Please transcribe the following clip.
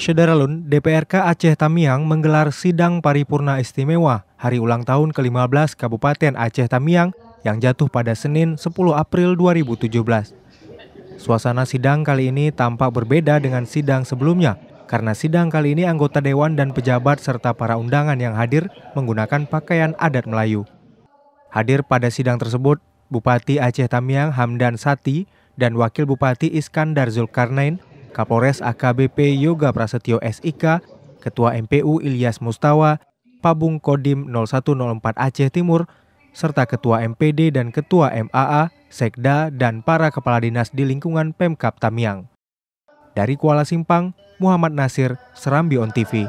Syederalun, DPRK Aceh Tamiang menggelar sidang paripurna istimewa hari ulang tahun ke-15 Kabupaten Aceh Tamiang yang jatuh pada Senin 10 April 2017. Suasana sidang kali ini tampak berbeda dengan sidang sebelumnya karena sidang kali ini anggota dewan dan pejabat serta para undangan yang hadir menggunakan pakaian adat Melayu. Hadir pada sidang tersebut Bupati Aceh Tamiang Hamdan Sati dan Wakil Bupati Iskandar Zulkarnain, Kapolres AKBP Yoga Prasetyo SIK, Ketua MPU Ilyas Mustawa, Pabung Kodim 0104 Aceh Timur, serta Ketua MPD dan Ketua MAA, Sekda, dan para kepala dinas di lingkungan Pemkab Tamiang. Dari Kuala Simpang, Muhammad Nasir, Serambi On TV.